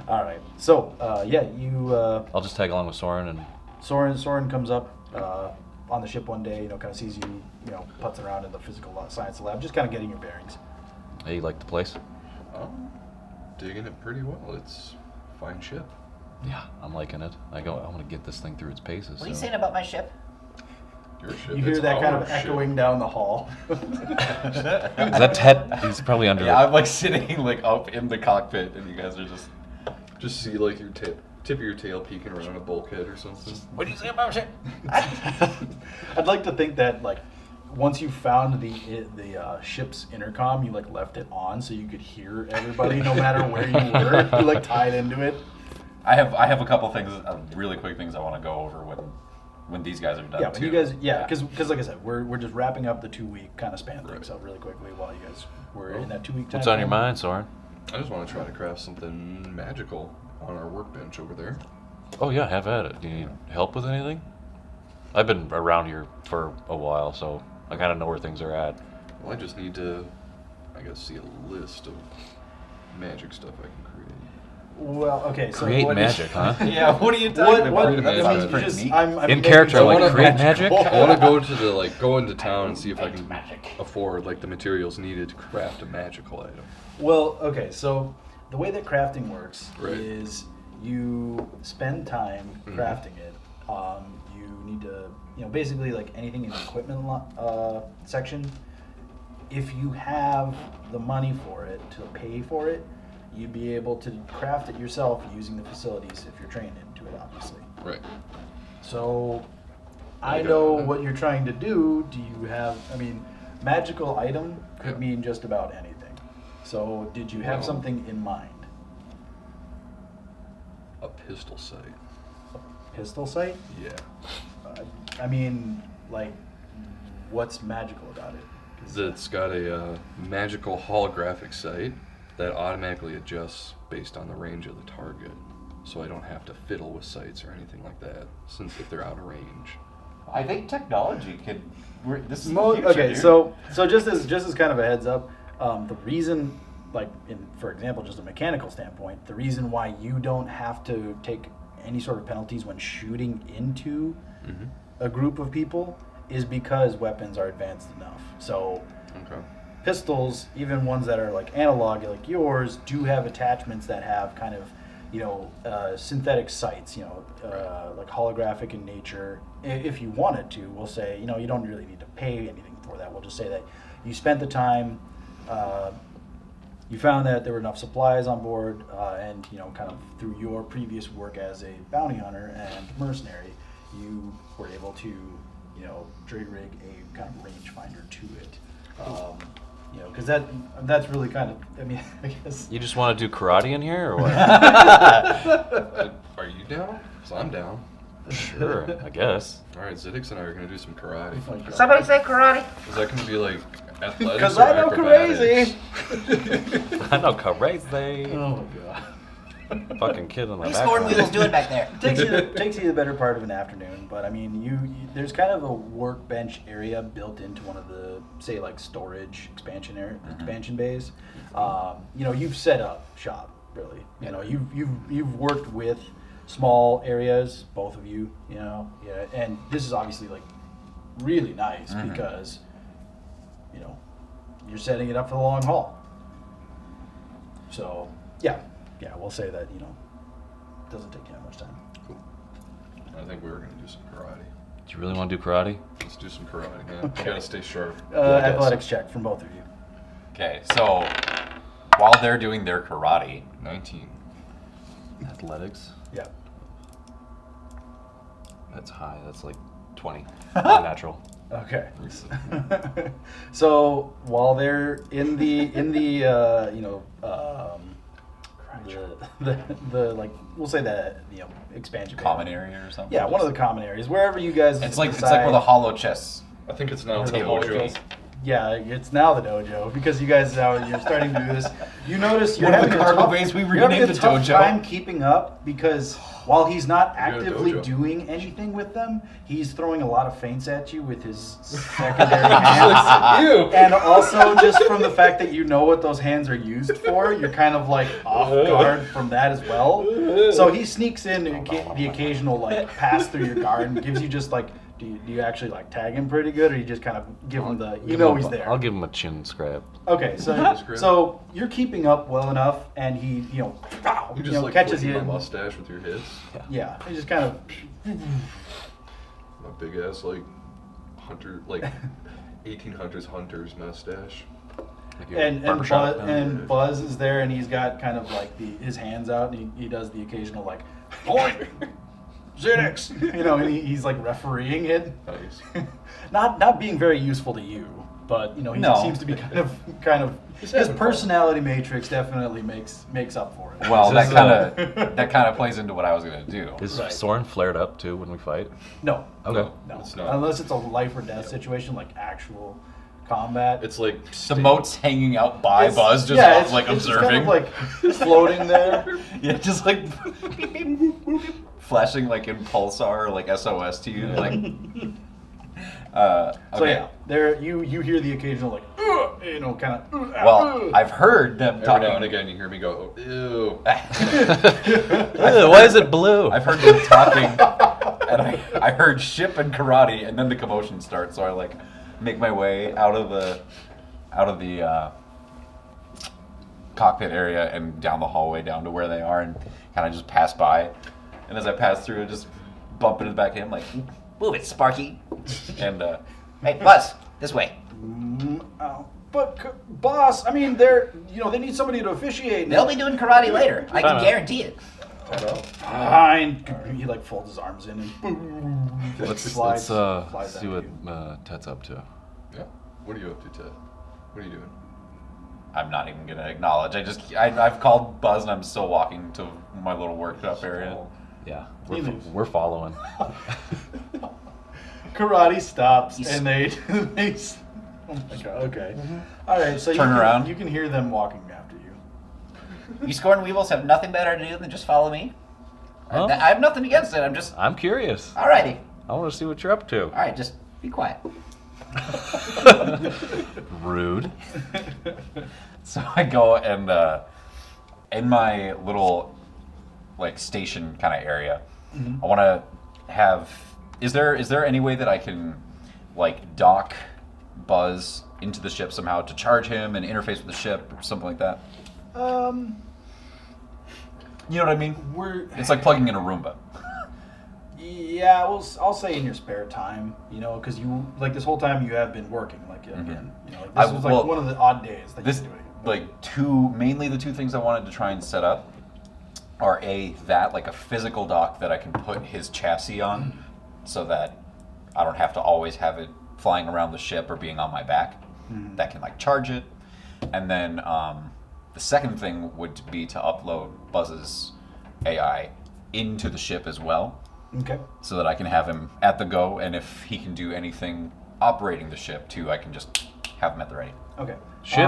All right. So, you. I'll just tag along with Soren and. Soren comes up on the ship one day. Kind of sees you. Putts around in the physical science lab, just kind of getting your bearings. Hey, you like the place? Digging it pretty well. It's a fine ship. Yeah, I'm liking it. I want to get this thing through its paces. What are you saying about my ship? Your ship. You hear that kind of echoing down the hall. Is that Ted? He's probably under. Yeah, I'm like sitting like up in the cockpit, and you guys are just see like your tip of your tail peeking around a bulkhead or something. What do you say about my ship? I'd like to think that once you found the ship's intercom, you left it on so you could hear everybody no matter where you were. You tied into it. I have a couple things, really quick things I want to go over when these guys are done. Yeah, too. you guys, because like I said, we're just wrapping up the 2-week kind of span things up really quickly while you guys were in that 2-week time. What's on your mind, Soren? I just want to try to craft something magical on our workbench over there. Oh yeah, have at it. Do you need help with anything? I've been around here for a while, so I kind of know where things are at. Well, I just need to, see a list of magic stuff I can create. Well, okay, so create magic, huh? Yeah, what are you talking about? That sounds pretty neat. I'm in character, making create magic. I want to go to go into town and see if I can afford the materials needed to craft a magical item. Well, okay, so the way that crafting works Right. is you spend time crafting it. You need to, basically anything in the equipment section. If you have the money for it to pay for it, you'd be able to craft it yourself using the facilities if you're trained into it, obviously. Right. So, I know what you're trying to do. Do you have, magical item could mean just about anything. So, did you have something in mind? A pistol sight. A pistol sight? Yeah. What's magical about it? It's got a magical holographic sight that automatically adjusts based on the range of the target. So I don't have to fiddle with sights or anything like that, since if they're out of range. I think technology could. This is the future, okay. dude. So just as kind of a heads up, the reason, for example, just a mechanical standpoint, the reason why you don't have to take any sort of penalties when shooting into a group of people is because weapons are advanced enough. So pistols, even ones that are analog like yours, do have attachments that have kind of synthetic sights, holographic in nature. If you wanted to, we'll say, you don't really need to pay anything for that. We'll just say that you spent the time, you found that there were enough supplies on board, and kind of through your previous work as a bounty hunter and mercenary, you were able to, jury rig a kind of rangefinder to it. Because that's really kind of, I guess. You just want to do karate in here, or what? Are you down? So I'm down. Sure, I guess. All right, Ziddix and I are going to do some karate. Somebody say karate. Is that going to be athletics Because or I know acrobatics? crazy. I know crazy. Oh my god. Fucking kid in the What are these corn background. wheels doing back there? takes you the better part of an afternoon, but you there's kind of a workbench area built into one of the storage expansion bays. You've set up shop really. You've worked with small areas, both of you. And this is obviously really nice because you're setting it up for the long haul. So yeah, we'll say that it doesn't take you that much time. Cool. I think we were going to do some karate. Do you really want to do karate? Let's do some karate, man. You got to stay sharp. Athletics check from both of you. Okay, so while they're doing their karate, 19. Athletics? Yeah. That's high. That's 20. Natural. Okay. So while they're in the we'll say the expansion common bay. area or something. Yeah, one of the common areas, wherever you guys. It's like where the hollow chests. I think it's now Or the the hollow mojo. case. Yeah, it's now the dojo because you guys you're starting to do this. You notice you're One of the having a cargo tough, bays we you're having renamed a the tough dojo. time keeping up because while he's not got a actively dojo. doing anything with them, he's throwing a lot of feints at you with his secondary hands. Ew. And also, just from the fact that you know what those hands are used for, you're kind of like off guard from that as well. So he sneaks in the occasional like pass through your guard and gives you just like. Do you actually like tag him pretty good, or you just kind of give him the he's there? I'll give him a chin scrap. Okay, so you're keeping up well enough, and he pow, You just like catches flicking you. my mustache with your hits. Yeah, he just kind of My big ass like hunter, like 1800s hunter's mustache. Like your and barbershop. Buzz is there, and he's got kind of like his hands out, and he does the occasional like point. Xanax, and he's like refereeing it. Nice. Not being very useful to you, but he No. seems to be kind of his personality matrix definitely makes up for it. Well, This that is, kind of plays into what I was gonna do. Is Right. Soren flared up too when we fight? No, Okay. no, It's not. unless it's a life or death situation like actual combat. It's like The moat's hanging out by It's- Buzz, just yeah, it's- like it's just observing. kind of like floating there. Yeah, just like flashing like in pulsar, like SOS to you, like. Okay. So yeah, there you hear the occasional like kind of. Well, I've heard them every talking. now and again you hear me go, oh, ew. Why is it blue? I've heard them talking, and I heard ship and karate, and then the commotion starts. So I like make my way out of the cockpit area and down the hallway down to where they are, and kind of just pass by. And as I pass through, I just bump into the back of him, like, Move it, Sparky. and Hey, Buzz, this way. But boss, I mean, they need somebody to officiate. They'll be doing karate later. I can Fine. guarantee it. Fine. He like folds his arms in and boom. Let's slides see out what you. Ted's up to. Yeah. What are you up to, Ted? What are you doing? I'm not even gonna acknowledge. I've called Buzz, and I'm still walking to my little workshop area. Yeah, He leaves. we're following. Karate stops He's- and they oh my god, okay. All right, so Turn around. You can hear them walking after you. You Scorn Weevils have nothing better to do than just follow me. Huh? I have nothing against it. I'm just. I'm curious. Alrighty. I want to see what you're up to. Alright, just be quiet. Rude. So I go and in my little like station kind of area, I want to have. Is there any way that I can like dock Buzz into the ship somehow to charge him and interface with the ship or something like that? You know what I mean? It's like plugging in a Roomba. Yeah, well, I'll say in your spare time, because you like this whole time you have been working, like again, like this was like well, one of the odd days that This you're doing. like mainly the two things I wanted to try and set up are like a physical dock that I can put his chassis on, so that I don't have to always have it flying around the ship or being on my back. That can like charge it, and then the second thing would be to upload Buzz's AI into the ship as well, Okay. so that I can have him at the go, and if he can do anything operating the ship too, I can just have him at the ready. Okay. Ship.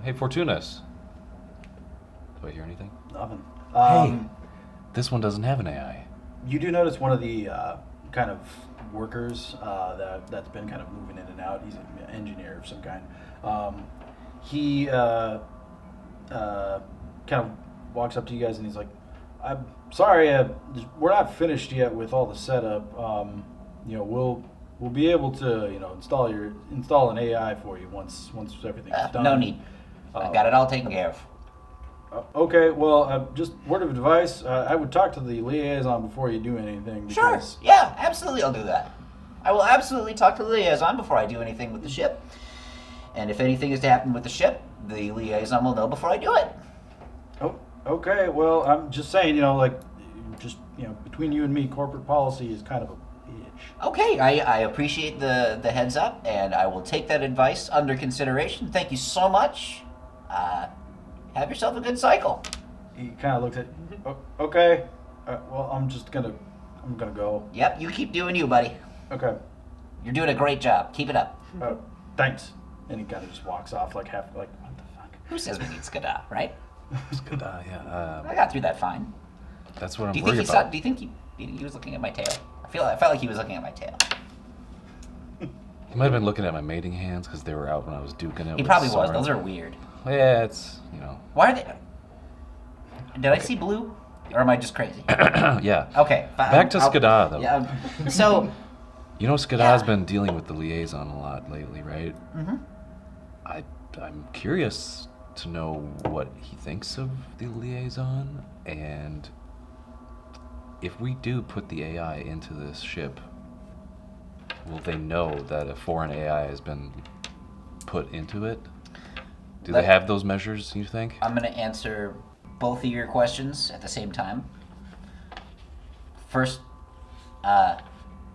Hey, Fortunas. Do I hear anything? Nothing. Hey, this one doesn't have an AI. You do notice one of the kind of workers that's been kind of moving in and out. He's an engineer of some kind. He kind of walks up to you guys and he's like, "I'm sorry, we're not finished yet with all the setup. We'll be able to install an AI for you once everything's done." No need. I've got it all taken care of. Okay, well, just word of advice, I would talk to the liaison before you do anything. Sure. Because Yeah, absolutely I'll do that. I will absolutely talk to the liaison before I do anything with the ship. And if anything is to happen with the ship, the liaison will know before I do it. Oh, okay. Well, I'm just saying, between you and me, corporate policy is kind of a bitch. Okay, I appreciate the heads up, and I will take that advice under consideration. Thank you so much. Have yourself a good cycle. He kind of looks at, okay. Well, I'm gonna go. Yep, you keep doing you, buddy. Okay. You're doing a great job. Keep it up. thanks. And he kind of just walks off like half, like, what the fuck? Who says we need Skada, right? Yeah. I got through that fine. That's what I'm Do you think worried he saw? about. Do you think he was looking at my tail? I felt like he was looking at my tail. He might have been looking at my mating hands because they were out when I was duking it. He with probably was. Soren. Those are weird. Yeah, it's, you know. Why are they? Did I see blue, or am I just crazy? Yeah. Okay. Back to Skada, though. Yeah. So. You know, Skada's been dealing with the liaison a lot lately, right? Mm-hmm. I'm curious to know what he thinks of the liaison, and if we do put the AI into this ship, will they know that a foreign AI has been put into it? Do they have those measures, you think? I'm going to answer both of your questions at the same time. First,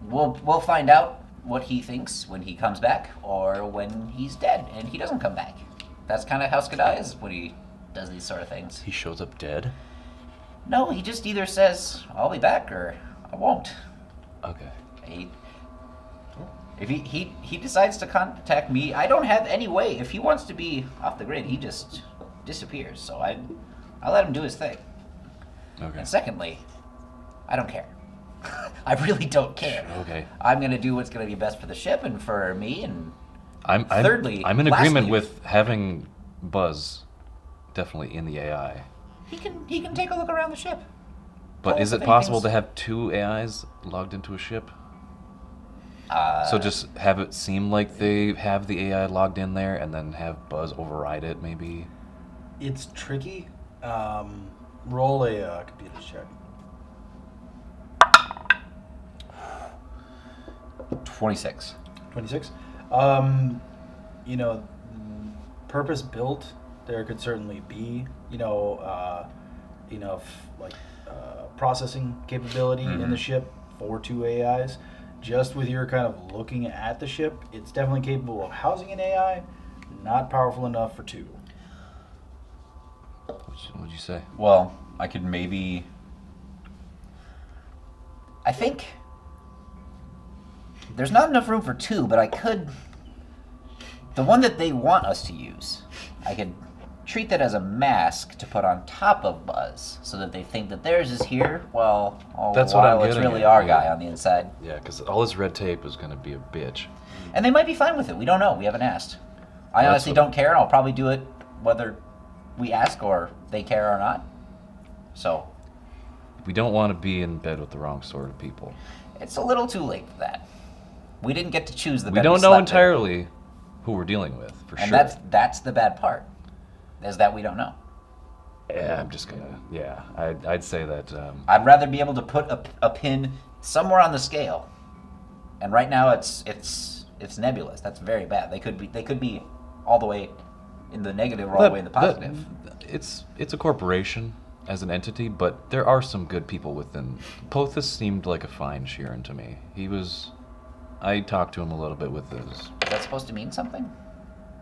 we'll find out what he thinks when he comes back or when he's dead and he doesn't come back. That's kind of how Skada is when he does these sort of things. He shows up dead? No, he just either says, I'll be back or I won't. Okay. If he decides to contact me, I don't have any way. If he wants to be off the grid, he just disappears. So I let him do his thing. Okay. And secondly, I don't care. I really don't care. Okay. I'm going to do what's going to be best for the ship and for me. And Thirdly, I'm in agreement with having Buzz definitely in the AI. he can take a look around the ship. But All is the it possible things. to have two AIs logged into a ship? Uh, So just have it seem like they have the AI logged in there and then have Buzz override it, maybe? It's tricky. Roll a computer check. 26. 26. You know, purpose built, there could certainly be, processing capability in the ship for two AIs. Just with your kind of looking at the ship, it's definitely capable of housing an AI, not powerful enough for two. What'd you say? Well, I could maybe. I think there's not enough room for two, but I could. The one that they want us to use, I could treat that as a mask to put on top of Buzz, so that they think that theirs is here, while all That's the what I'm while it's getting really at, our yeah. guy on the inside. Yeah, because all this red tape is going to be a bitch. And they might be fine with it. We don't know. We haven't asked. I That's honestly what- don't care, and I'll probably do it whether we ask or they care or not. So We don't want to be in bed with the wrong sort of people. it's a little too late for that. We didn't get to choose the We bed don't know slept in. entirely who we're dealing with, for And sure. that's the bad part, is that we don't know. Yeah, I'm just going to... Yeah, I'd say that... I'd rather be able to put a pin somewhere on the scale. And right now it's nebulous. That's very bad. They could be all the way in the negative or all the way in the positive. It's a corporation as an entity, but there are some good people within. Pothus seemed like a fine Sheeran to me. I talked to him a little bit with his... Is that supposed to mean something?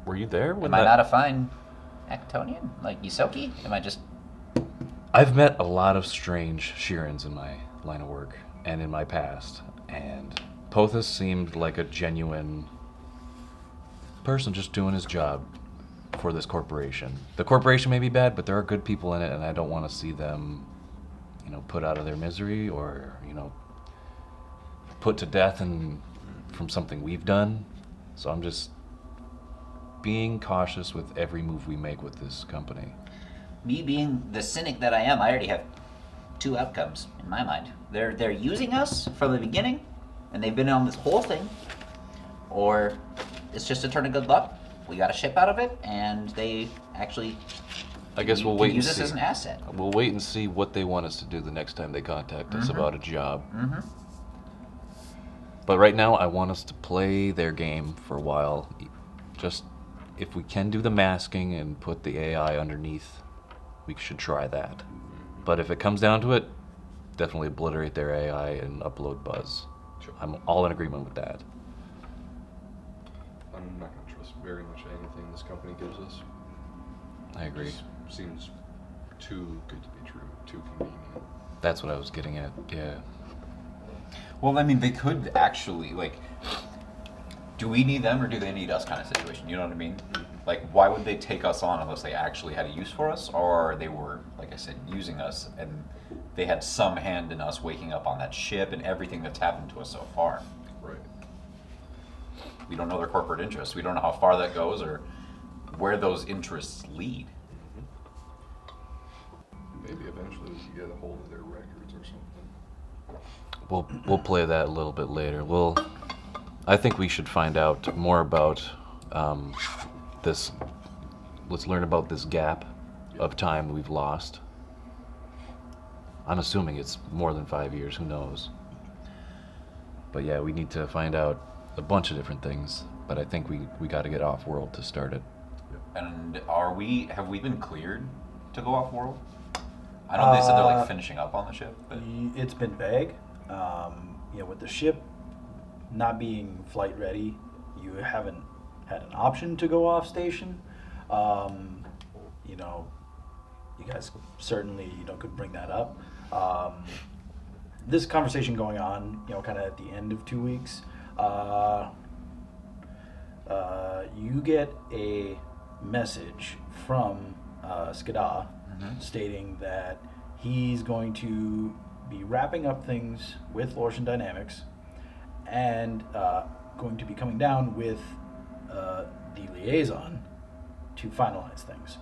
Were you there when Am I not a fine Actonian? Like Yusoki? Am I just... I've met a lot of strange Sheerans in my line of work and in my past, and Pothus seemed like a genuine person just doing his job for this corporation. The corporation may be bad, but there are good people in it, and I don't want to see them, put out of their misery or, put to death from something we've done. So I'm just being cautious with every move we make with this company. Me being the cynic that I am, I already have two outcomes in my mind. They're using us from the beginning, and they've been on this whole thing, or it's just a turn of good luck. We got a ship out of it, and they actually I guess we'll can wait and use us see. as an asset. We'll wait and see what they want us to do the next time they contact us about a job. Mm-hmm. But right now, I want us to play their game for a while. Just if we can do the masking and put the AI underneath, we should try that. But if it comes down to it, definitely obliterate their AI and upload Buzz. Sure. I'm all in agreement with that. I'm not going to trust very much anything this company gives us. I agree. Just seems too good to be true, too convenient. That's what I was getting at. Yeah. Well, I mean, they could actually, do we need them or do they need us kind of situation? You know what I mean? Like, why would they take us on unless they actually had a use for us, or they were, like I said, using us and they had some hand in us waking up on that ship and everything that's happened to us so far? Right. We don't know their corporate interests. We don't know how far that goes or where those interests lead. Maybe eventually we can get a hold of their records or something. We'll play that a little bit later. I think we should find out more about this. Let's learn about this gap of time we've lost. I'm assuming it's more than 5 years. Who knows? But yeah, we need to find out a bunch of different things. But I think we got to get off world to start it. And have we been cleared to go off world? I know they said they're like finishing up on the ship, but It's been vague. With the ship not being flight ready, you haven't had an option to go off station. You guys certainly could bring that up. This conversation going on, kind of at the end of 2 weeks. You get a message from Skada stating that he's going to be wrapping up things with Lortian Dynamics and going to be coming down with the liaison to finalize things.